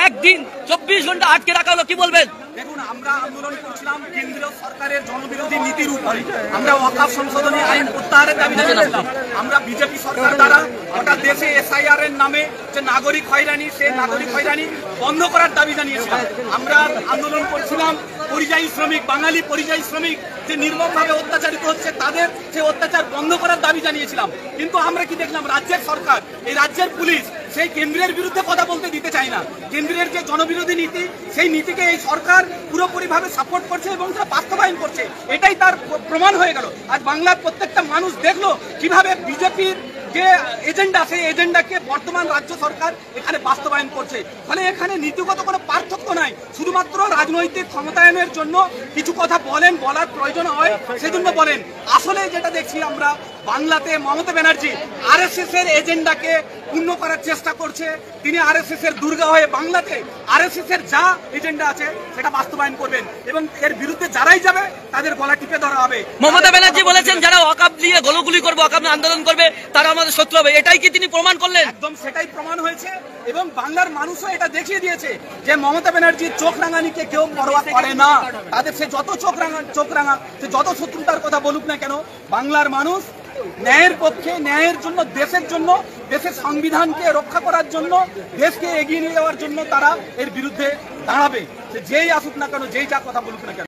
একদিন 24 ঘন্টা আটকে রাখা হলো, কি বলবেন? দেখুন, আমরা আন্দোলন করছিলাম কেন্দ্রীয় সরকারের জনবিরোধী নীতির উপরে। আমরা ওয়াকফ সংশোধনী আইন প্রত্যাহারের দাবি জানিয়েছিলাম। আমরা বিজেপি সরকার দ্বারা গোটা দেশে এসআইআর এর নামে যে নাগরিক হয়রানি, সেই নাগরিক হয়রানি বন্ধ করার দাবি জানিয়েছিলাম। আমরা আন্দোলন করছিলাম পরিযায়ী শ্রমিক, বাঙালি পরিযায়ী শ্রমিক যে নির্মমভাবে অত্যাচারিত হচ্ছে, তাদের সেই অত্যাচার বন্ধ করার দাবি জানিয়েছিলাম। কিন্তু আমরা কি দেখলাম, রাজ্যের সরকার, এই রাজ্যের পুলিশ সেই কেন্দ্রের বিরুদ্ধে কথা বলতে দিতে চায় না। কেন্দ্রের যে জনবিরোধী নীতি, সেই নীতিকে এই সরকার পুরোপুরিভাবে সাপোর্ট করছে এবং সেটা বাস্তবায়ন করছে। এটাই তার প্রমাণ হয়ে গেল। আজ বাংলার প্রত্যেকটা মানুষ দেখলো কিভাবে বিজেপির যে এজেন্ডা, সেই এজেন্ডাকে বর্তমান রাজ্য সরকার এখানে বাস্তবায়ন করছে। ফলে এখানে নীতিগত কোনো পার্থক্য নাই, শুধুমাত্র রাজনৈতিক ক্ষমতায়নের জন্য কিছু কথা বলার প্রয়োজন হয় সেজন্য বলেন। আসলে যেটা দেখছি আমরা, বাংলাতে মমতা ব্যানার্জি আরএসএস এর এজেন্ডাকে পূর্ণ করার চেষ্টা করছে। তিনি আরএসএস এর দুর্গা হয়ে বাংলাতে আরএসএস এর যা এজেন্ডা আছে সেটা বাস্তবায়ন করবেন এবং এর বিরুদ্ধে যারাই যাবে তাদের গলা টিপে ধরা হবে। মমতা ব্যানার্জি বলেছেন যারা ওয়াকফ নিয়ে গোলগুলি করবে, ওয়াকফ আন্দোলন করবে, তারা আমাদের শত্রু হবে। এটাই কি তিনি প্রমাণ করলেন? একদম সেটাই প্রমাণ হয়েছে এবং বাংলার মানুষও এটা দেখিয়ে দিয়েছে যে মমতা ব্যানার্জির চোখ রাঙানিকে কেউ পরোয়া করে না। তাদের সে যত চোখ রাঙা সে যত শত্রুতার কথা বলুক না কেন, বাংলার মানুষ ন্যায়ের পক্ষে, ন্যায়ের জন্য, দেশের জন্য, দেশের সংবিধানকে রক্ষা করার জন্য, দেশকে এগিয়ে নিয়ে যাওয়ার জন্য তারা এর বিরুদ্ধে দাঁড়াবে। যেই আসুক না কেন, যেই যা কথা বলুক না কেন।